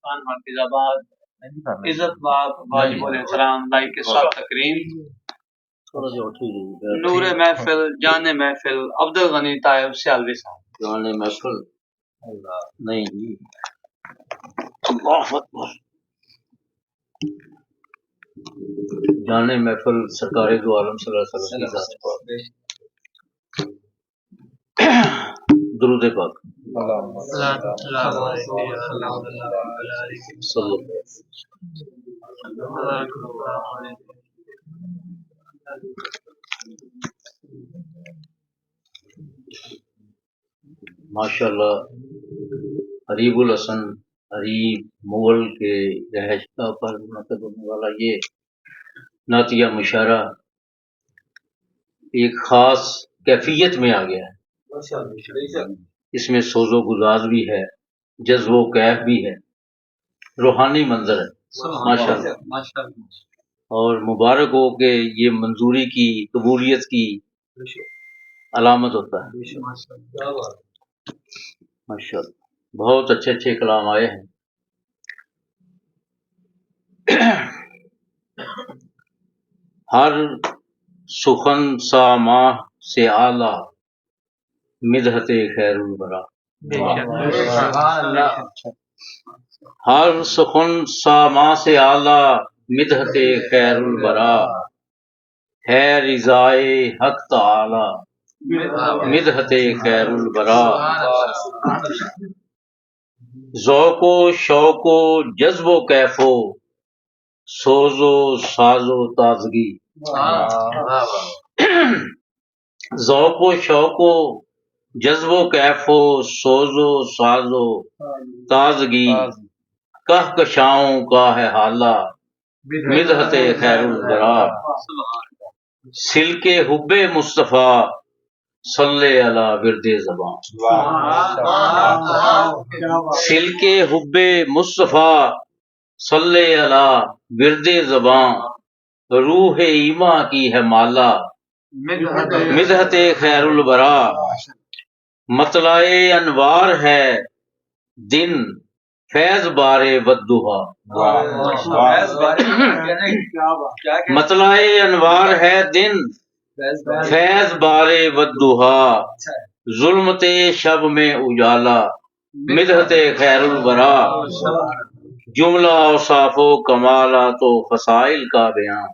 خان حافظ آباد عزت باب واجب الحترام لائی کے ساتھ تقریم نور محفل جان محفل عبد الغنی طائب سیالوی صاحب جان محفل نہیں جی اللہ اکبر جان محفل سرکار دو عالم صلی اللہ علیہ وسلم کی ذات پاک درود پاک صلی ماشاء اللہ حریب الحسن حریب مغل کے رہائش گاہ پر منعقد ہونے والا یہ نعتیہ مشاعرہ ایک خاص کیفیت میں آ گیا ہے۔ اس میں سوز و گداز بھی ہے، جذب و کیف بھی ہے، روحانی منظر ہے ماشاء اللہ۔ اور مبارک ہو کہ یہ منظوری کی قبولیت کی علامت ہوتا ہے ماشاء اللہ۔ بہت اچھے اچھے کلام آئے ہیں۔ ہر سخن سا ماہ سے اعلیٰ مدحت خیر الورا، ہر سخن سا ماہ سے اعلیٰ مدحت خیر الورا، ہے رضائے حق تعالی مدحت خیر الورا، ذوق و شوق و جذب و کیف و سوز و ساز و تازگی، ذوق و شوق و جذب و کیف و سوز و ساز و تازگی، کہکشاؤں کا ہے حالہ مدحت خیر الورا، سلک حب مصطفیٰ صلی علی ورد زبان، سلک حب مصطفیٰ صلی علی ورد زبان، روح ایماں کی ہے مالا مدحت خیر الورا، مطلع انوار ہے دن فیض بار ودہا، مطلع انوار ہے دن فیض بار ودہا، ظلمت شب میں اجالا مدحت خیر الورا، جملہ اوصاف و کمالات و فضائل کا بیان،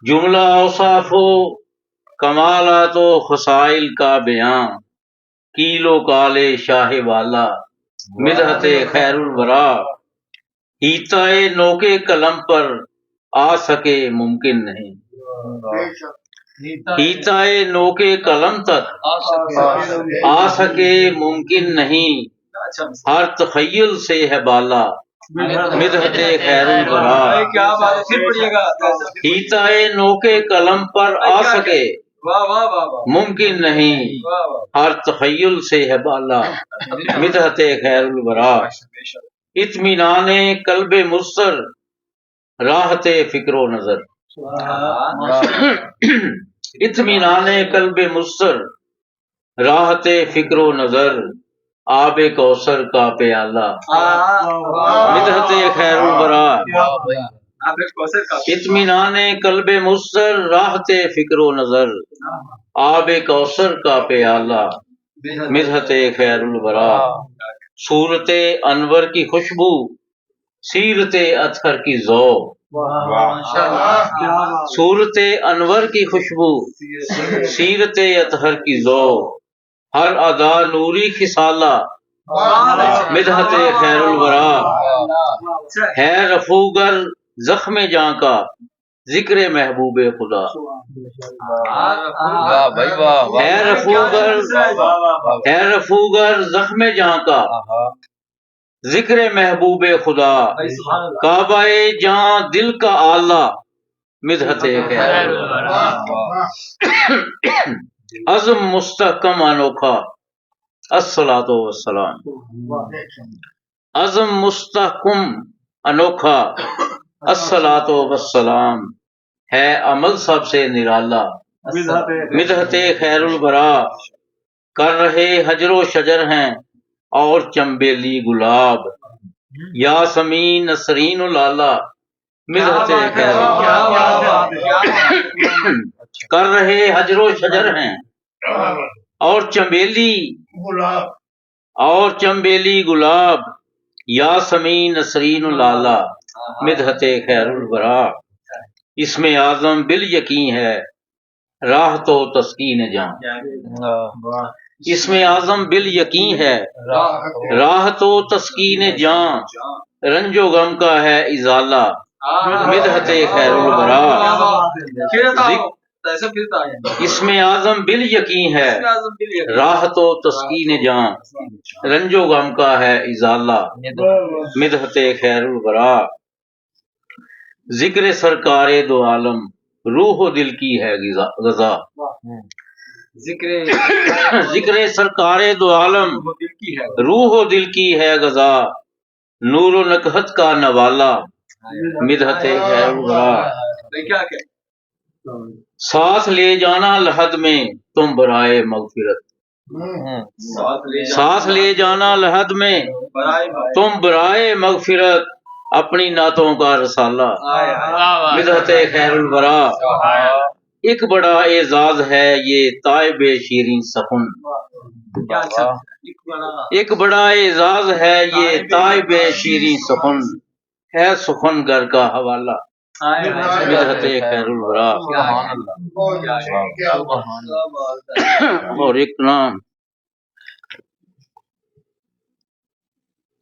جملہ اوصاف و کمالات و خصائل کا بیان، کیلو کالے شاہ والا مدحت خیر الورا، ہیتائے نوکے قلم پر آ سکے ممکن نہیں، ہیتائے نوکے قلم تک آ سکے ممکن نہیں، ہر تخیل سے ہے بالا مدحت خیر الورا، ہیتائے نوکے قلم پر آ سکے ممکن نہیں، ہر تخیل سے ہے بالا مدحت خیر الورا، اطمینان قلب مضطر راحت فکر و نظر، اطمینان قلب مضطر راحت فکر و نظر، آب کوثر کا پیالہ مدحت خیر الورا، اطمینان قلب مضطر راحت فکر و نظر، آب کوثر کا پیالہ مدحت خیر الورا، صورت انور کی خوشبو سیرت اطہر کی ذوق، صورت انور کی خوشبو سیرت اطہر کی ذوق، ہر ادا نوری خصالہ مدحت خیر الورا، ہے رفوگر زخم جاں کا ذکر محبوب خدا، ہے رفوگر زخم جاں کا ذکر محبوب خدا، کعبہ جاں دل کا آلہ مدحت خیر الورا، عزم مستحکم انوکھا الصلاۃ والسلام، عزم مستحکم انوکھا الصلاۃ والسلام، ہے عمل سب سے نرالا مدحت خیر الورا، کر رہے حجر و شجر ہیں اور چمبیلی گلاب، یا سمین نسرین لالا مدحت خیر کر رہے حجر و شجر ہیں اور چنبیلی گلاب یا سمین نسرین لالا مدحت خیر الورا اس میں اعظم بال یقین ہے راہ تو تسکین جان اس میں اعظم بال یقین ہے راہ تو تسکین جان رنج و غم کا ہے ازالہ مدحت خیر الورا اس میں اعظم بال یقین ہے راہ تو تسکین جان رنج و غم کا ہے ازالہ مدحت خیر الورا ذکر سرکار دو عالم روح و دل کی ہے غذا ذکر سرکار دو عالم روح و دل کی ہے غذا نور و نکہت کا نوالا مدحت خیر الورا ساتھ لے جانا لحد میں تم برائے مغفرت ساتھ لے جانا لحد میں تم برائے مغفرت اپنی نعتوں کا رسالہ مدحت خیر الورا ایک بڑا اعزاز ہے یہ طائب شیریں سخن ایک بڑا اعزاز ہے یہ طائب شیریں سخن ہے سخن گر کا حوالہ مدحت خیر الورا اور ایک نام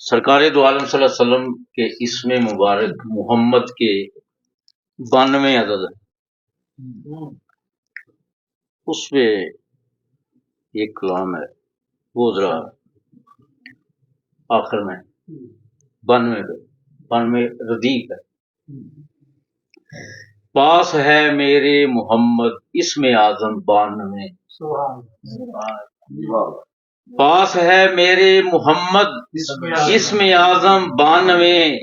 سرکار دو عالم صلی اللہ علیہ وسلم کے اسم مبارک محمد کے 92 عدد ہے اس پہ ایک کلام ہے وہ ذرا آخر میں 92 ردیف ہے پاس ہے میرے محمد اسم اعظم 92 پاس ہے میرے محمد اسم اعظم 92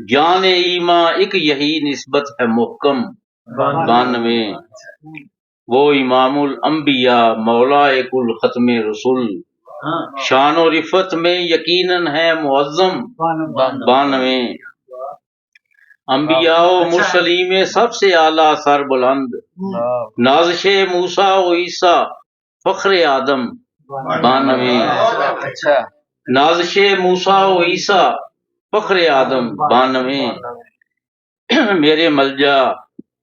جان ایماں ایک یہی نسبت ہے محکم 92 وہ امام الانبیاء مولا کل ختم رسول شان و رفت میں یقیناً ہے معظم 92 انبیاء و مرسلین میں سب سے اعلیٰ سر بلند نازش موسیٰ و عیسیٰ فخر آدم 92 نازش موسیٰ و عیسیٰ فخر آدم 92 میرے ملجا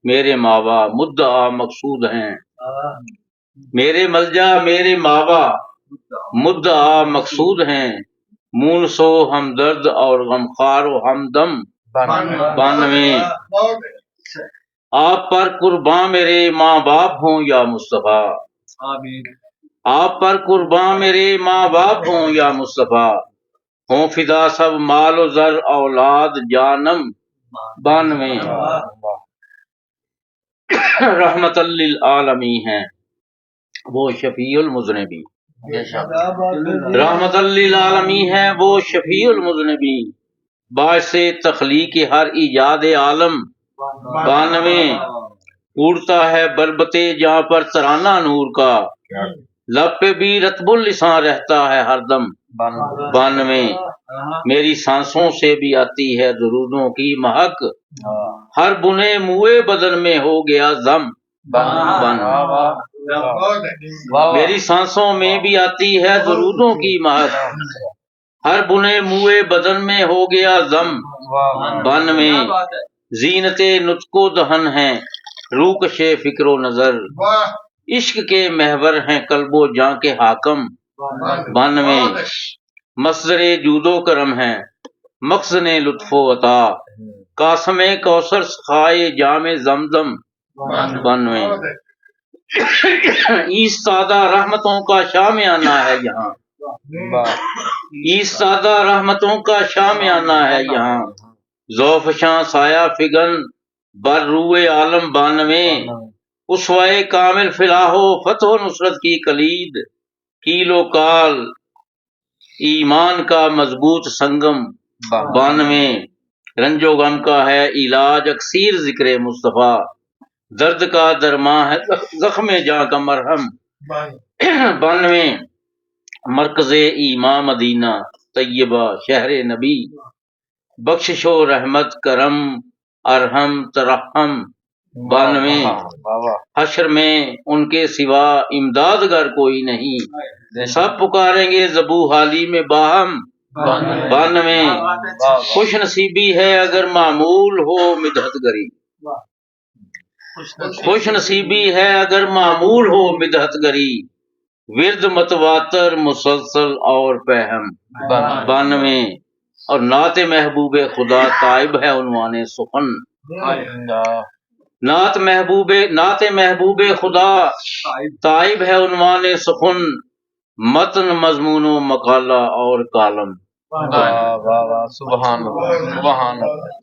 میرے ماوا مدعا مقصود ہیں میرے ملجا میرے ماوا مدعا مقصود ہیں مونس و ہمدرد اور غمخوار و ہمدم 92 آپ پر قرباں میرے ماں باپ ہوں یا مصطفیٰ آپ پر قرباں میرے ماں باپ ہوں یا مصطفیٰ ہوں فدا سب مال و زر اولاد جانم 92 رحمت للعالمین ہیں وہ شفیع المذنبین رحمت للعالمین ہیں وہ شفیع المذنبین باعث تخلیق ہر ایجاد عالم 92 اڑتا ہے بربتے جہاں پر ترانہ نور کا لب پہ بھی رطب اللسان رہتا ہے ہر دم 92 میری سانسوں سے بھی آتی ہے درودوں کی مہک ہر بنے موئے بدن میں ہو گیا ضم 92 میری سانسوں میں بھی آتی ہے درودوں کی مہک ہر بنے موئے بدن میں ہو گیا ضم 92 زینت نطق و دہن ہیں روکش فکر و نظر عشق کے محور ہیں قلب و جاں کے حاکم 92 مصدر جود و کرم ہیں مخزن لطف و عطا قاسم کوثر سخائے جام زمزم 92 ایستادہ رحمتوں کا شام آنا ہے یہاں ایستادہ رحمتوں کا شام آنا ہے یہاں ذوفشاں سایہ فگن بر روئے عالم 92 اسوائے کامل فلاح و فتح و نصرت کی کلید کیل و کال ایمان کا مضبوط سنگم 92 رنج و غم کا ہے علاج اکثیر ذکر مصطفیٰ درد کا درماں ہے زخم جاں کا مرہم 92 مرکز ایمان مدینہ طیبہ شہر نبی بخشش و رحمت کرم ارحم ترحم 92 حشر میں ان کے سوا امدادگر کوئی نہیں سب پکاریں گے زبو حالی میں باہم 92 خوش نصیبی ہے اگر معمول ہو مدحت گری خوش نصیبی ہے اگر معمول ہو مدحت گری ورد متواتر مسلسل اور پہم 92 اور نعت محبوب خدا تائب ہے عنوان سخن نعت محبوب خدا تائب ہے عنوان سخن متن مضمون و مقالہ اور کالم واہ واہ واہ، سبحان اللہ سبحان اللہ۔